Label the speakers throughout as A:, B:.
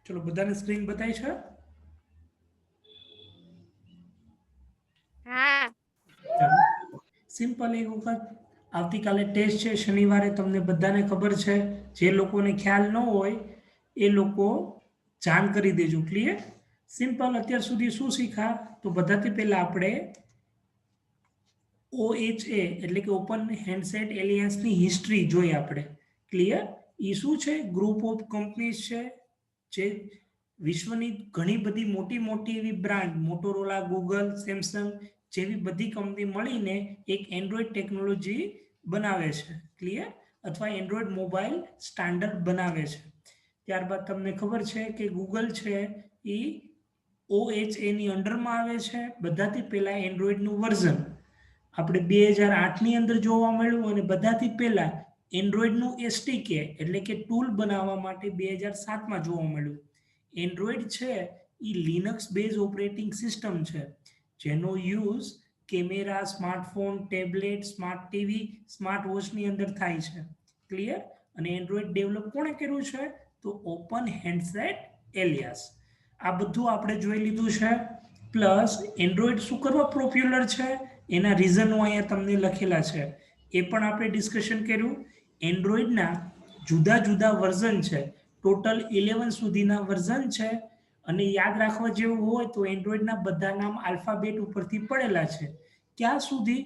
A: ચલો બધાને સ્ક્રીન બતાવી છે?
B: હા
A: ચાલો સિમ્પલ એક વખત આવતીકાલે ટેસ્ટ છે શનિવારે, તમને બધાને ખબર છે. જે લોકોને ખ્યાલ ન હોય એ લોકો જાણ કરી દેજો. ક્લિયર? સિમ્પલ અત્યાર સુધી શું શીખા? તો બધાથી પહેલા આપણે OHA એટલે કે ઓપન હેન્ડસેટ એલિયન્સની હિસ્ટ્રી જોઈ આપણે. ક્લિયર? એ શું છે? ગ્રુપ ઓફ કંપનીઝ છે જે વિશ્વની ઘણી બધી મોટી મોટી એવી બ્રાન્ડ મોટોરોલા, ગૂગલ, સેમસંગ જેવી બધી કંપની મળીને એક એન્ડ્રોઈડ ટેકનોલોજી બનાવે છે. ક્લિયર? અથવા એન્ડ્રોઈડ મોબાઈલ સ્ટાન્ડર્ડ બનાવે છે. ત્યારબાદ તમને ખબર છે કે ગૂગલ છે એ OHAની અંડરમાં આવે છે. બધાથી પહેલાં એન્ડ્રોઈડનું વર્ઝન આપણે 2008ની અંદર જોવા મળ્યું, અને બધાથી પહેલાં એન્ડ્રોઈડનું SDK એટલે કે ટૂલ બનાવવા માટે 2007માં જોવા મળ્યું. એન્ડ્રોઈડ છે એ લિનક્સ બેઝ ઓપરેટિંગ સિસ્ટમ છે જેનો use camera, smartphone, tablet, smart TV, smart વોચની અંદર થાય છે. ક્લિયર? અને એન્ડ્રોઈડ ડેવલપ કોણે કર્યું છે? તો ઓપન હેન્ડસેટ એલિયાસ. આ બધું આપણે જોઈ લીધું છે. પ્લસ એન્ડ્રોઈડ શું કરવા પોપ્યુલર છે એના રીઝનો અહીંયા તમને લખેલા છે, એ પણ આપણે ડિસ્કશન કર્યું. એન્ડ્રોઈડના જુદા જુદા વર્ઝન છે, ટોટલ 11 સુધીના વર્ઝન છે. અને યાદ રાખવા જેવું હોય તો એન્ડ્રોઈડના બધા નામ આલ્ફાબેટ ઉપરથી પડેલા છે. ક્યાં સુધી?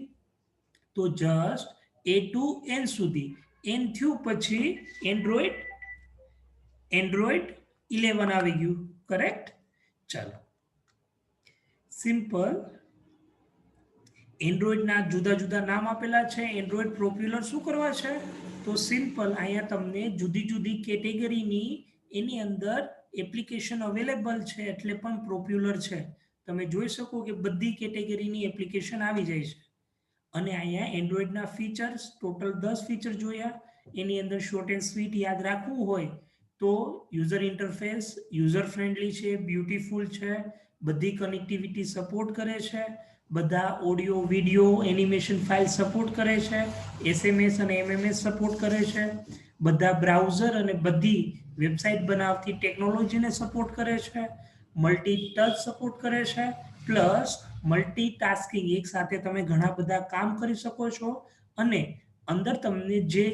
A: તો જસ્ટ A to N સુધી. એન થયું પછી એન્ડ્રોઈડ 11 આવી ગયું. કરેક્ટ? ચાલો સિમ્પલ એન્ડ્રોઈડના જુદા જુદા નામ આપેલા છે. એન્ડ્રોઈડ પોપ્યુલર શું કરવા છે? તો સિમ્પલ અહીંયા તમને જુદી જુદી કેટેગરીની એની અંદર એપ્લિકેશન અવેલેબલ છે એટલે પણ પોપ્યુલર છે. તમે જોઈ શકો કે બધી કેટેગરીની એપ્લિકેશન આવી જાય છે. અને અહીંયા એન્ડ્રોઈડના ફીચર્સ ટોટલ 10 ફીચર જોયા. એની અંદર શોર્ટ એન્ડ સ્વીટ યાદ રાખવું હોય તો યુઝર ઇન્ટરફેસ યુઝર ફ્રેન્ડલી છે, બ્યુટીફુલ છે, બધી કનેક્ટિવિટી સપોર્ટ કરે છે, બધા audio video animation file support કરે છે, SMS અને MMS સપોર્ટ કરે છે, બધા બ્રાઉઝર અને બધી વેબસાઇટ બનાવતી ટેકનોલોજીને સપોર્ટ કરે છે, મલ્ટી ટચ સપોર્ટ કરે છે, પ્લસ મલ્ટીટાસ્કિંગ એક સાથે તમે ઘણા બધા કામ કરી શકો છો. અને અંદર તમને જે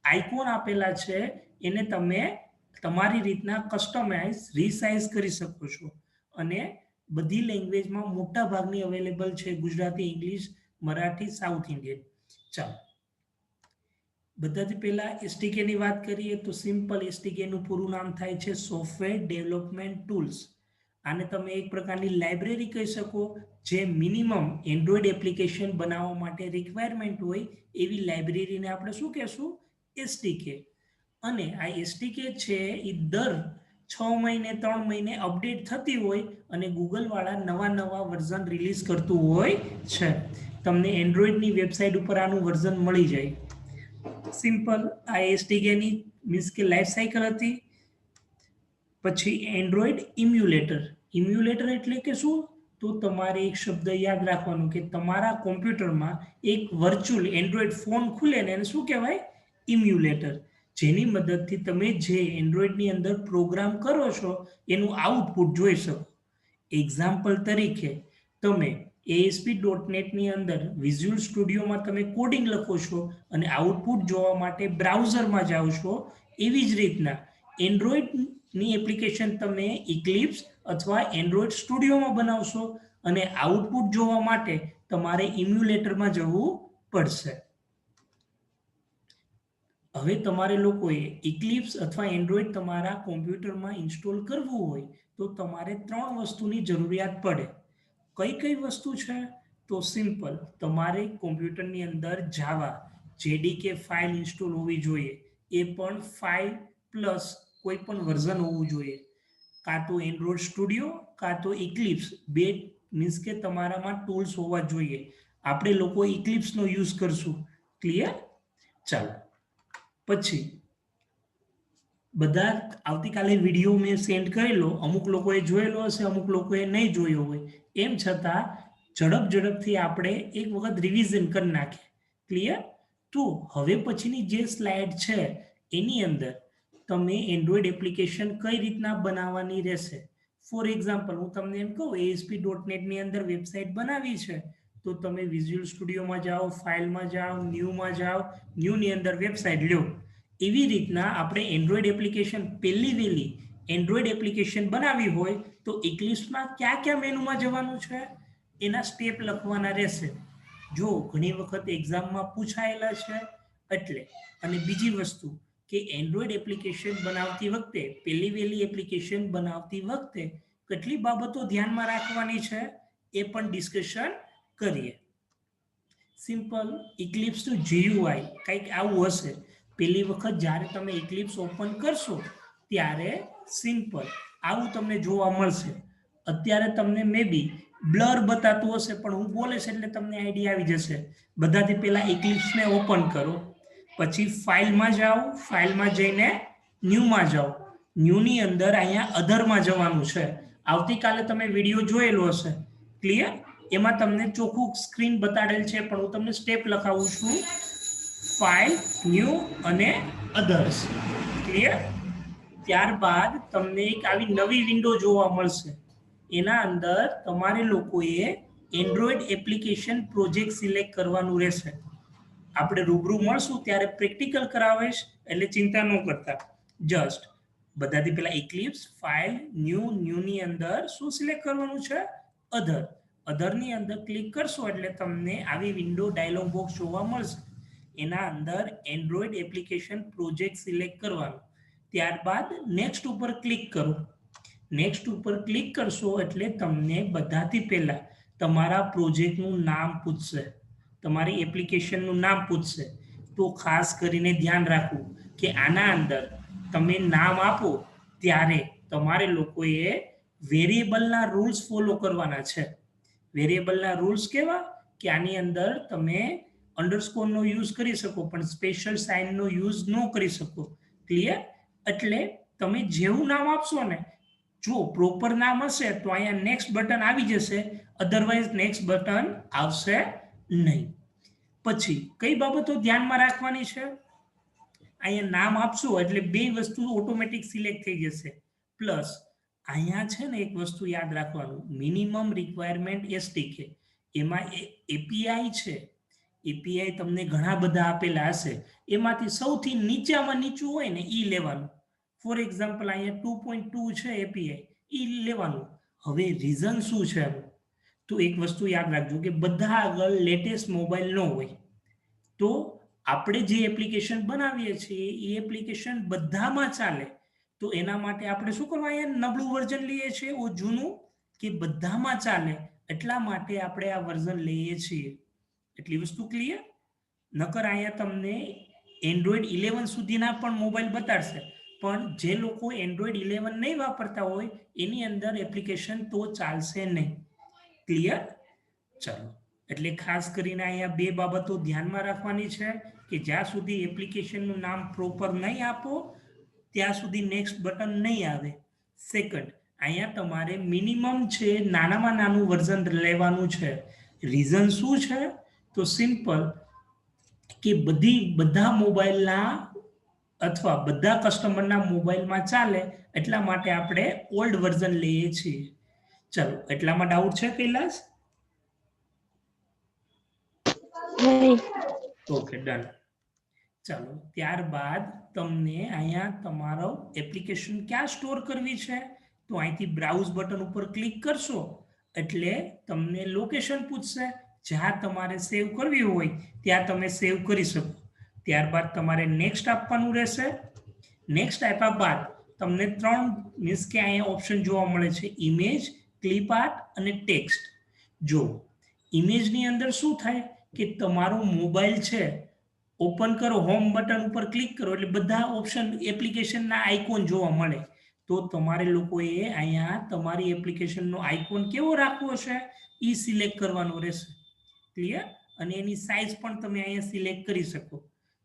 A: આઇકોન આપેલા છે એને તમે તમારી રીતના કસ્ટમાઇઝ રીસાઇઝ કરી શકો છો. અને બધી લેંગ્વેજમાં મોટા ભાગની અવેલેબલ છે, Gujarati, English, Marathi, south Indian. ચાલો બધાથી પહેલાં એસટીકેની વાત કરીએ તો સિમ્પલ એસટીકેનું પૂરું નામ થાય છે સોફ્ટવેર ડેવલપમેન્ટ ટૂલ્સ. આને તમે એક પ્રકારની લાઇબ્રેરી કહી શકો, જે મિનિમમ એન્ડ્રોઈડ એપ્લિકેશન બનાવવા માટે રિક્વાયરમેન્ટ હોય એવી લાઇબ્રેરીને આપણે શું કહેશું? એસટીકે. અને આ એસટીકે છે એ દર 6 મહિને 3 મહિને અપડેટ થતી હોય અને ગૂગલવાળા નવા નવા વર્ઝન રિલીઝ કરતું હોય છે. તમને એન્ડ્રોઈડની વેબસાઇટ ઉપર આનું વર્ઝન મળી જાય. સિમ્પલ આ એસટીકેની મીન્સ કે લાઈફ સાયકલ હતી. પછી એન્ડ્રોઈડ ઇમ્યુલેટર એટલે કે શું? તો તમારે એક શબ્દ યાદ રાખવાનો કે તમારા કોમ્પ્યુટરમાં એક વર્ચ્યુઅલ એન્ડ્રોઈડ ફોન ખુલે ને એને શું કહેવાય? ઇમ્યુલેટર. જેની મદદથી તમે જે એન્ડ્રોઈડની અંદર પ્રોગ્રામ કરો છો એનું આઉટપુટ જોઈ શકો. એક્ઝામ્પલ તરીકે તમે ASP.NETની અંદર વિઝ્યુઅલ સ્ટુડિયોમાં તમે કોડિંગ લખો છો અને આઉટપુટ જોવા માટે બ્રાઉઝરમાં જાઓ છો. એવી જ રીતના એન્ડ્રોઈડની એપ્લિકેશન તમે ઇક્લિપ્સ અથવા એન્ડ્રોઈડ સ્ટુડિયોમાં બનાવશો અને આઉટપુટ જોવા માટે તમારે ઇમ્યુલેટરમાં જવું પડશે. હવે તમારે લોકોએ ઇક્લિપ્સ અથવા એન્ડ્રોઈડ તમારા કોમ્પ્યુટરમાં ઇન્સ્ટોલ કરવું હોય તો તમારે 3 વસ્તુની જરૂરિયાત પડે. કઈ કઈ વસ્તુ છે? તો સિમ્પલ તમારે કોમ્પ્યુટરની અંદર જાવા જેડીકે ફાઇલ ઇન્સ્ટોલ હોવી જોઈએ. એ પણ 5 પ્લસ કોઈ પણ વર્ઝન હોવું જોઈએ. કાં તો એન્ડ્રોઈડ સ્ટુડિયો કાં તો ઇક્લિપ્સ, બે મીન્સ કે તમારામાં ટૂલ્સ હોવા જોઈએ. આપણે લોકો ઇક્લિપ્સનો યુઝ કરશું. ક્લિયર? ચાલો પછી બધા આવતીકાલે વિડીયો મેં સેન્ડ કરેલો, અમુક લોકોએ જોયેલો હશે, અમુક લોકોએ નહીં જોયો હોય. એમ છતાં ઝડપથી આપણે એક વખત રિવિઝન કરી નાખીએ. ક્લિયર? તો હવે પછીની જે સ્લાઇડ છે એની અંદર તમે એન્ડ્રોઈડ એપ્લિકેશન કઈ રીતના બનાવવાની રહેશે. ફોર એક્ઝામ્પલ હું તમને એમ કહું ASP.NET ની અંદર વેબસાઇટ બનાવી છે તો તમે વિઝ્યુઅલ સ્ટુડિયોમાં જાઓ, ફાઇલમાં જાઓ, ન્યૂમાં જાઓ, ન્યૂની અંદર વેબસાઇટ લ્યો. એવી રીતના આપણે એન્ડ્રોઈડ એપ્લિકેશન પહેલી વહેલી એન્ડ્રોઈડ એપ્લિકેશન બનાવી હોય તો ઇક્લિપ્સમાં કયા મેનુમાં જવાનું છે એના સ્ટેપ લખવાના રહેશે. જો ઘણી વખત એક્ઝામમાં પૂછાયેલા છે એટલે. અને બીજી વસ્તુ કે એન્ડ્રોઈડ એપ્લિકેશન બનાવતી વખતે પહેલી વહેલી એપ્લિકેશન બનાવતી વખતે કેટલી બાબતો ધ્યાનમાં રાખવાની છે એ પણ ડિસ્કશન કરીએ. સિમ્પલ ઇક્લિપ્સનું GUI કંઈક આવું હશે. પહેલી વખત જ્યારે તમે ઇક્લિપ્સ ઓપન કરશો ત્યારે સિમ્પલ આવું તમને જોવા મળશે. અત્યારે તમને મે બી બ્લર બતાતું હશે પણ હું બોલીશ એટલે તમને આઈડિયા આવી જશે. બધાથી પહેલા ઇક્લિપ્સને ઓપન કરો, પછી ફાઇલમાં જાઓ, ફાઇલમાં જઈને ન્યૂમાં જાઓ, ન્યૂની અંદર અહીંયા અધરમાં જવાનું છે. આવતીકાલે તમે વિડીયો જોયેલો હશે, ક્લિયર? એમાં તમને ચોખ્ખું સ્ક્રીન બતાડેલ છે પણ હું તમને સ્ટેપ લખાવું છું. ફાઇલ, ન્યૂ અને અધર્સ, ક્લિયર? ત્યારબાદ તમને એક આવી નવી વિન્ડો જોવા મળશે. એના અંદર તમારે લોકોએ એન્ડ્રોઈડ એપ્લિકેશન પ્રોજેક્ટ સિલેક્ટ કરવાનું રહેશે. આપણે રૂબરૂ મળશું ત્યારે પ્રેક્ટિકલ કરાવીશ એટલે ચિંતા ન કરતા. જસ્ટ બધાથી પહેલા ઇક્લિપ્સ, ફાઇલ, ન્યૂની અંદર શું સિલેક્ટ કરવાનું છે? અધર. અધરની અંદર ક્લિક કરશો એટલે તમને આવી વિન્ડો ડાયલોગ બોક્સ જોવા મળશે. એના અંદર એન્ડ્રોઈડ એપ્લિકેશન પ્રોજેક્ટ સિલેક્ટ કરવાનું. ત્યારબાદ નેક્સ્ટ ઉપર ક્લિક કરો. નેક્સ્ટ ઉપર ક્લિક કરશો એટલે તમને બધાથી પહેલા તમારા પ્રોજેક્ટનું નામ પૂછશે, તમારી એપ્લિકેશનનું નામ પૂછશે. તો ખાસ કરીને ધ્યાન રાખવું કે આના અંદર તમે નામ આપો ત્યારે તમારે લોકોએ વેરિયેબલના રૂલ્સ ફોલો કરવાના છે. વેરિયેબલના રૂલ્સ કેવા કે આની અંદર તમે અંડરસ્કોરનો યુઝ કરી શકો પણ સ્પેશિયલ સાઇનનો યુઝ ન કરી શકો, ક્લિયર? એટલે તમે જેવું નામ આપશો ને, જો પ્રોપર નામ હશે તો અહીંયા નેક્સ્ટ બટન આવી જશે, અધરવાઇઝ નેક્સ્ટ બટન આવશે નહીં. પછી કઈ બાબતો ધ્યાનમાં રાખવાની છે? અહીંયા નામ આપશો એટલે બે વસ્તુ ઓટોમેટિક સિલેક્ટ થઈ જશે. પ્લસ અહીંયા છે ને એક વસ્તુ યાદ રાખવાનું, મિનિમમ રિક્વાયરમેન્ટ SDK. એમાં API છે. API તમને ઘણા બધા આપેલા હશે, એમાંથી સૌથી નીચામાં નીચું હોય ને એ લેવાનું. ફોર એક્ઝામ્પલ અહીંયા 2.2 છે API, એ લેવાનું. હવે રીઝન શું છે? તો એક વસ્તુ યાદ રાખજો કે બધા આગળ લેટેસ્ટ મોબાઈલ ન હોય. તો આપણે જે એપ્લિકેશન બનાવીએ છીએ એ એપ્લિકેશન બધામાં ચાલે. તો એના માટે આપણે શું કરવા, અહીંયા નબળું વર્ઝન લઈએ છીએ, ઓ જૂનું કે બધામાં ચાલે, એટલા માટે આપણે આ વર્ઝન લઈએ છીએ. એટલી વસ્તુ ક્લિયર? નકર અહીંયા તમને એન્ડ્રોઈડ 11 સુધીના પણ મોબાઈલ બતાડશે, પણ જે લોકો એન્ડ્રોઈડ 11 નહીં વાપરતા હોય એની અંદર એપ્લિકેશન તો ચાલશે નહીં. ક્લિયર? ચાલો, એટલે ખાસ કરીને અહીંયા બે બાબતો ધ્યાનમાં રાખવાની છે કે જ્યાં સુધી એપ્લિકેશનનું નામ પ્રોપર નહીં આપો ત્યાં સુધી નેક્સ્ટ બટન નહીં આવે. સેકન્ડ, અહીંયા તમારે મિનિમમ છે નાનામાં નાનું વર્ઝન લેવાનું છે. રીઝન શું છે? તો સિમ્પલ કે બધા મોબાઈલના અથવા બધા કસ્ટમરના મોબાઈલમાં ચાલે એટલા માટે આપણે ઓલ્ડ વર્ઝન લઈએ છીએ. ચલો, એટલામાં ડાઉટ છે કૈલાસ? Okay, done. ચાલો, ત્યારબાદ તમને અહીંયા તમારો એપ્લિકેશન ક્યાં સ્ટોર કરવી છે? તો અહીંથી બ્રાઉઝ બટન ઉપર ક્લિક કરશો એટલે તમને લોકેશન પૂછશે. જ્યાં તમારે સેવ કરવી હોય ત્યાં તમે સેવ કરી શકો. ત્યારબાદ તમારે નેક્સ્ટ આપવાનું રહેશે. નેક્સ્ટ આપ્યા બાદ તમને 3 મીન્સ કે અહીંયા ઓપ્શન જોવા મળે છે, ઇમેજ, ક્લિપ આર્ટ અને ટેક્સ્ટ. જો ઇમેજની અંદર શું થાય કે તમારો મોબાઈલ છે, ઓપન કરો, હોમ બટન ઉપર ક્લિક કરો એટલે બધા ઓપ્શન એપ્લિકેશનના આઇકોન જોવા મળે. તો તમારે લોકોએ અહીંયા તમારી એપ્લિકેશનનો આઇકોન કેવો રાખવો છે એ સિલેક્ટ કરવાનો રહેશે. ક્લિયર? અને એની સાઇઝ પણ તમે અહીંયા સિલેક્ટ કરી શકો.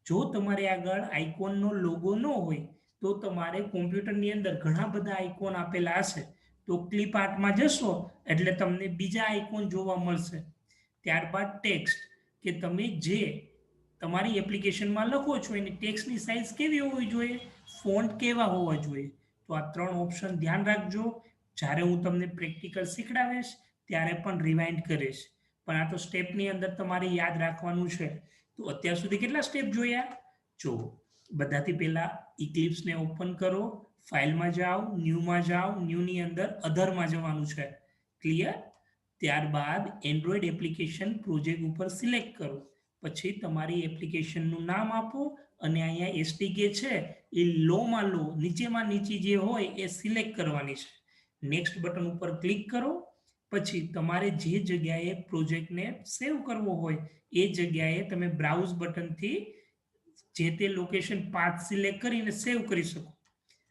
A: જો તમારે આગળ આઇકોનનો લોગો ન હોય તો તમારે કોમ્પ્યુટરની અંદર ઘણા બધા આઇકોન આપેલા હશે, તો ક્લિપ આર્ટમાં જશો એટલે તમને બીજા આઇકોન જોવા મળશે. ત્યારબાદ ટેક્સ્ટ, કે તમે જે તમારી એપ્લિકેશનમાં લખો છો એની ટેક્સ્ટની સાઇઝ કેવી હોવી જોઈએ, ફોન્ટ કેવા હોવા જોઈએ. તો આ 3 ઓપ્શન ધ્યાન રાખજો. જ્યારે હું તમને પ્રેક્ટિકલ શીખડાવીશ ત્યારે પણ રિવાઇન્ડ કરીશ. પણ આ તો સ્ટેપની અંદર તમારે યાદ રાખવાનું છે. તો અત્યાર સુધી કેટલા સ્ટેપ જોયા? જો બધાથી પહેલા ઇક્લિપ્સને ઓપન કરો, ફાઇલમાં જાઓ, ન્યૂમાં જાઓ, ન્યૂની અંદર અધરમાં જવાનું છે. ક્લિયર? ત્યારબાદ એન્ડ્રોઈડ એપ્લિકેશન પ્રોજેક્ટ ઉપર સિલેક્ટ કરો. પછી તમારી એપ્લિકેશનનું નામ આપો અને અહીંયા એસટીકે છે એ લોમાં લો, નીચેમાં નીચી જે હોય એ સિલેક્ટ કરવાની છે. નેક્સ્ટ બટન ઉપર ક્લિક કરો. પછી તમારે જે જગ્યાએ પ્રોજેક્ટને સેવ કરવો હોય એ જગ્યાએ તમે બ્રાઉઝ બટનથી જે તે લોકેશન પાથ સિલેક્ટ કરીને સેવ કરી શકો.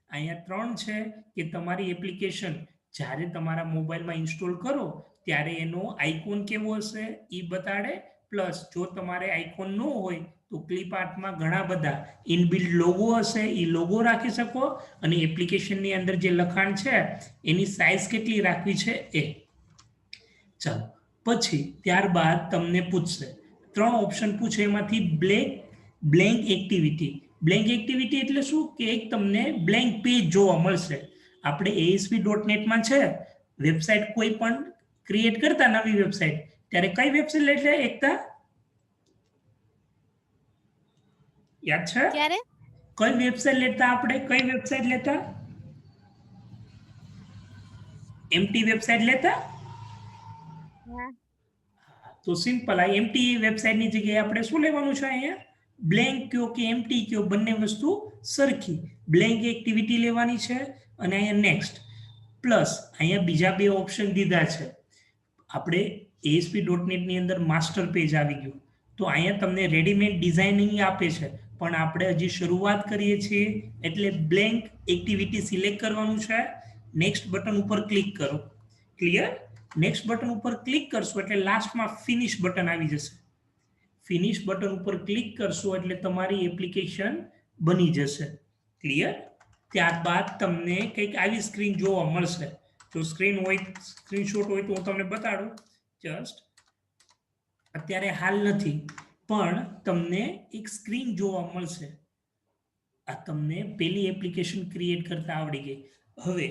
A: અહીંયા 3 છે કે તમારી એપ્લિકેશન જ્યારે તમારા મોબાઈલમાં ઇન્સ્ટોલ કરો ત્યારે એનો આઇકોન કેવો હશે એ બતાડે. પ્લસ જો તમારે આઇકોન ન હોય તો ક્લિપ આર્ટમાં ઘણા બધા ઇનબિલ્ટ લોગો હશે, એ લોગો રાખી શકો. અને એપ્લિકેશનની અંદર જે લખાણ છે એની સાઇઝ કેટલી રાખવી છે એ. ચાલો, પછી ત્યારબાદ તમને પૂછશે 3 ઓપ્શન પૂછે, એમાંથી બ્લેન્ક એક્ટિવિટી. બ્લેન્ક એક્ટિવિટી એટલે શું કે એક તમને બ્લેન્ક પેજ જોવા મળશે. આપણે ASP.NET-માં છે વેબસાઇટ કોઈ પણ ક્રિએટ કરતા નવી વેબસાઇટ ત્યારે કઈ વેબસાઇટ લેશે એકતા? યાદ છે?
B: ક્યારે?
A: કઈ વેબસાઇટ લેતા આપણે? કઈ વેબસાઇટ લેતા? એમ્પ્ટી વેબસાઇટ લેતા? તો સિમ્પલ આ એમ્પ્ટી વેબસાઇટની જગ્યાએ આપણે શું લેવાનું છે અહીંયા? બ્લેન્ક કયો કે એમ્પ્ટી કયો બંને વસ્તુ સરખી. બ્લેન્ક એક્ટિવિટી લેવાની છે અને અહીંયા નેક્સ્ટ. પ્લસ અહીંયા બીજા 2 ઓપ્શન દીધા છે. આપણે ASP.NET ની અંદર માસ્ટર પેજ આવી ગયું. તો અહીંયા તમને રેડીમેડ ડિઝાઇનિંગ આપે છે, પણ આપણે હજી શરૂઆત કરીએ છીએ એટલે બ્લેન્ક એક્ટિવિટી સિલેક્ટ કરવાનું છે. નેક્સ્ટ બટન ઉપર ક્લિક કરો. ક્લિયર? નેક્સ્ટ બટન ઉપર ક્લિક કરશો એટલે લાસ્ટમાં ફિનિશ બટન આવી જશે. ફિનિશ બટન ઉપર ક્લિક કરશો એટલે તમારી એપ્લિકેશન બની જશે. ક્લિયર? ત્યારબાદ તમને કંઈક આવી સ્ક્રીન જોવા મળશે. જો સ્ક્રીન હોય, સ્ક્રીનશોટ હોય તો હું તમને બતાડું. જસ્ટ અત્યારે હાલ નથી, પણ તમને એક સ્ક્રીન જોવા મળશે. આ તમને પેલી એપ્લિકેશન ક્રિએટ કરતા આવડી ગઈ. હવે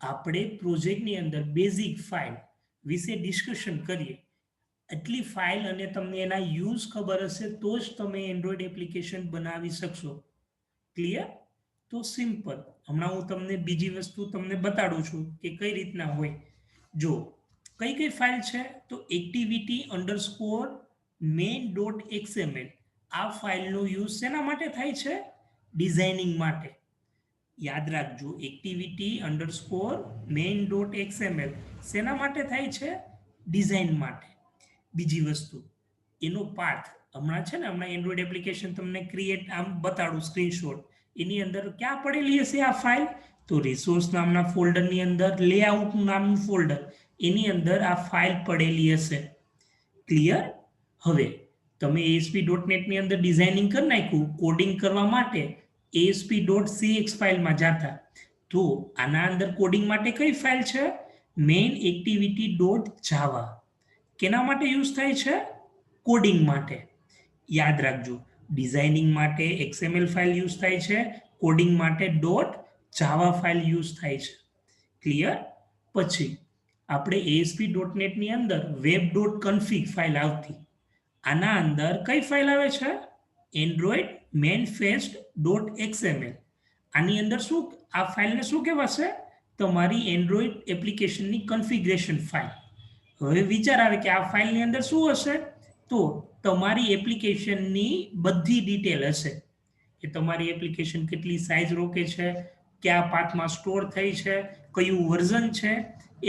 A: આપણે પ્રોજેક્ટની અંદર બેઝિક ફાઇલ વિશે ડિસ્કશન કરીએ. એટલી ફાઇલ અને તમને એના યુઝ ખબર હશે તો જ તમે એન્ડ્રોઈડ એપ્લિકેશન બનાવી શકશો. ક્લિયર? તો સિમ્પલ. હમણાં હું તમને બીજી વસ્તુ તમને બતાડું છું કે કઈ રીતના હોય. જો કઈ ફાઇલ છે તો activity_main.xml. આ ફાઇલનો યુઝ શેના માટે થાય છે? ડિઝાઇનિંગ માટે. યાદ રાખજો, activity_main.xml શેના માટે થાય છે? ડિઝાઇન માટે. બીજી વસ્તુ એનો પાથ હમણાં છે ને, હમણાં એન્ડ્રોઈડ એપ્લિકેશન તમને ક્રિએટ આમ બતાડું સ્ક્રીનશોટ, એની અંદર ક્યાં પડેલી હશે આ ફાઇલ? તો રિસોર્સ નામના ફોલ્ડરની અંદર, લેઆઉટ નામનું ફોલ્ડર, એની અંદર આ ફાઇલ પડેલી હશે. ક્લિયર? હવે તમે ASP.NET ની અંદર ડિઝાઇનિંગ કરી નાખ્યું, કોડિંગ કરવા માટે ASP.cx ફાઇલમાં જાતા. તો આના અંદર કોડિંગ માટે કઈ ફાઇલ છે? main activity.java. કેના માટે યુઝ થાય છે? કોડિંગ માટે. યાદ રાખજો, ડિઝાઇનિંગ માટે XML ફાઇલ યુઝ થાય છે, કોડિંગ માટે .java ફાઇલ યુઝ થાય છે. ક્લિયર? પછી આપણે ASP.NET ની અંદર web.config ફાઇલ આવતી. આના અંદર કઈ ફાઇલ આવે છે? Android manifest.xml. આની અંદર શું, આ ફાઇલને શું કહેવાશે? તમારી એન્ડ્રોઈડ એપ્લિકેશનની કન્ફિગ્રેશન ફાઇલ. હવે વિચાર આવે કે આ ફાઇલની અંદર શું હશે? તો તમારી એપ્લિકેશનની બધી ડિટેલ હશે કે તમારી એપ્લિકેશન કેટલી સાઇઝ રોકે છે, કયા પાથમાં સ્ટોર થઈ છે, કયું વર્ઝન છે,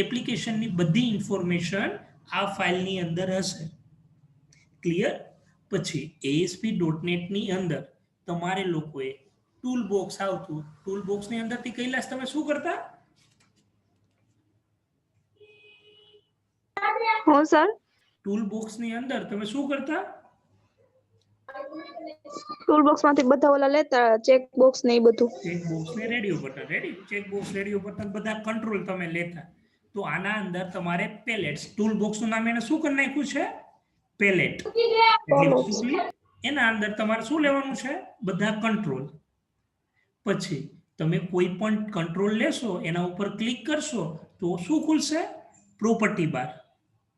A: એપ્લિકેશનની બધી ઇન્ફોર્મેશન આ ફાઇલની અંદર હશે. ક્લિયર? પછી ASP.NET ની અંદર તમારે લોકોએ ટૂલ બોક્સ આવતું. ટૂલ બોક્સની અંદરથી કૈલાસ તમે શું કરતા?
B: હું સર
A: ટૂલ બોક્સની અંદર તમે શું કરતા?
B: ટૂલ બોક્સ માંથી બધા ઓલા લેતા, ચેક બોક્સ ને એ બધું.
A: ચેક બોક્સ ને radio button, ready? Check box, radio button બધા કંટ્રોલ તમે લેતા. તો આના અંદર તમારે પેલેટ્સ, ટૂલ બોક્સનું નામ એને શું કરી નાખ્યું છે? પેલેટ. એટલે સિમ્પલી એના અંદર તમારે શું લેવાનું છે? બધા કંટ્રોલ. પછી તમે કોઈ પણ કંટ્રોલ લેશો, એના ઉપર ક્લિક કરશો તો શું ખુલશે? પ્રોપર્ટી બાર.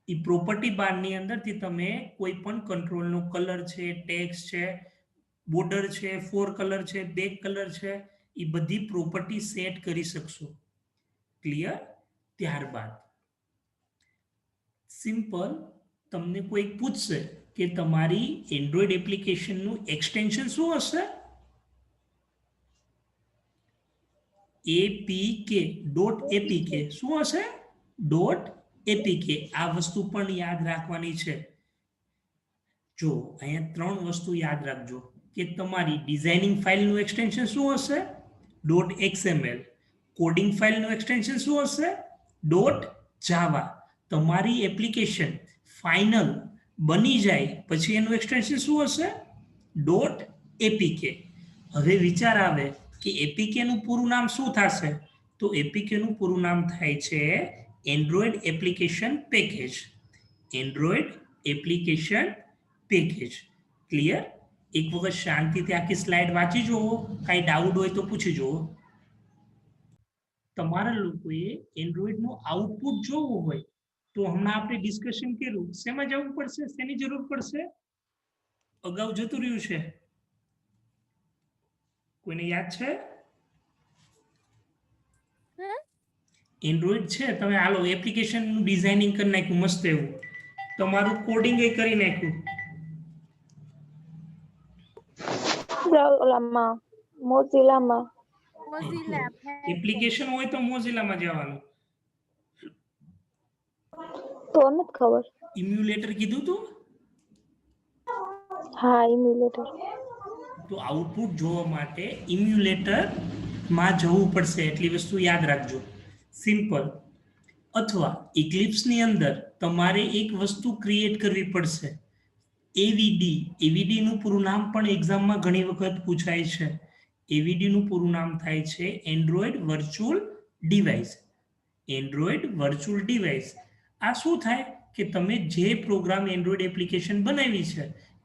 A: એ પ્રોપર્ટી બારની અંદરથી તમે કોઈ પણ કંટ્રોલનો કલર છે, ટેક્સ્ટ છે, બોર્ડર છે, ફોર કલર છે, બેક કલર છે, એ બધી પ્રોપર્ટી સેટ કરી શકશો. ક્લિયર? ત્યારબાદ સિમ્પલ તમને કોઈ પૂછશે કે તમારી એન્ડ્રોઈડ એપ્લિકેશનનું એક્સટેન્શન શું હશે? APK. શું હશે? .apk. આ વસ્તુ પણ યાદ રાખવાની છે. જો અહીંયા 3 વસ્તુ યાદ રાખજો કે તમારી ડિઝાઇનિંગ ફાઇલનું એક્સટેન્શન શું હશે? .xml. કોડિંગ ફાઇલનું એક્સટેન્શન શું હશે? .java. તમારી એપ્લિકેશન ફાઇનલ બની જાય પછી એનું એક્સટેન્શન શું હશે? .apk. હવે વિચાર આવે કે APK નું પૂરું નામ શું થશે? તો APK નું પૂરું નામ થાય છે Android application package. Android application package. Clear? એક વખત શાંતિથી આખી સ્લાઇડ વાંચી જુઓ, કાંઈ ડાઉટ હોય તો પૂછી જુઓ. તમારા લોકોએ એન્ડ્રોઈડનું આઉટપુટ જોવું હોય તો હમણાં આપણે ડિસ્કશન કર્યું, શેમાં જવું પડશે? શેની જરૂર પડશે? અગાઉ જતું રહ્યું છે, કોઈને યાદ છે? એન્ડ્રોઈડ છે, તમે હાલો એપ્લિકેશનનું ડિઝાઇનિંગ કરી નાખ્યું મસ્ત એવું, તમારું કોડિંગ એ કરી નાખ્યું.
B: ઓલામાં મોઝિલામાં
A: એપ્લિકેશન હોય તો મોઝિલામાં જવાનું.
B: તો નથી ખબર.
A: ઇમ્યુલેટર કીધું તું?
B: હા, ઇમ્યુલેટર.
A: તો આઉટપુટ જોવા માટે ઇમ્યુલેટર માં જવું પડશે, એટલી વસ્તુ યાદ રાખજો. સિમ્પલ. અથવા ઇક્લિપ્સની અંદર તમારે એક વસ્તુ ક્રિએટ કરવી પડશે, એવીડી. એવીડીનું પૂરું નામ પણ એક્ઝામમાં ઘણી વખત પૂછાય છે. એવીડીનું પૂરું નામ થાય છે Android virtual device. Android virtual device. આ શું થાય કે તમે જે પ્રોગ્રામ એન્ડ્રોઈડ એપ્લિકેશન બનાવી છે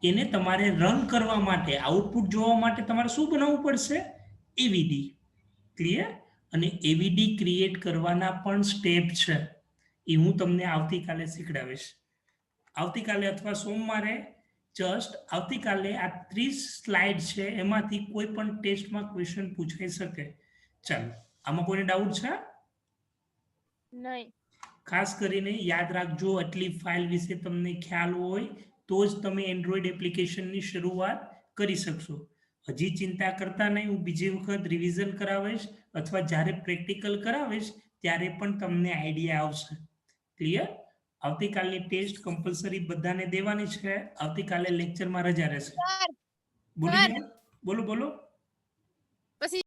A: એને તમારે રન કરવા માટે, આઉટપુટ જોવા માટે તમારે શું બનાવવું પડશે? એવીડી. ક્લિયર? અને એવીડી ક્રિએટ કરવાના પણ સ્ટેપ છે, એ હું તમને આવતીકાલે શીખડાવીશ. આવતીકાલે અથવા સોમવારે, જસ્ટ આવતીકાલે આ 30 સ્લાઇડ છે એમાંથી કોઈ પણ ટેસ્ટમાં ક્વેશ્ચન પૂછાઈ શકે. ચાલો, આમાં કોઈને ડાઉટ છે?
C: નહીં.
A: ખાસ કરીને યાદ રાખજો, આટલી ફાઇલ વિશે તમને ખ્યાલ હોય તો જ તમે એન્ડ્રોઈડ એપ્લિકેશનની શરૂઆત કરી શકશો. હજી ચિંતા કરતા નહીં, હું બીજી વખત રિવિઝન કરાવીશ અથવા જ્યારે પ્રેક્ટિકલ કરાવીશ ત્યારે પણ તમને આઈડિયા આવશે. ક્લિયર? આવતીકાલની ટેસ્ટ કમ્પલસરી બધાને દેવાની છે. આવતીકાલે લેક્ચરમાં રજા રહેશે. બોલો બોલો.
C: પછી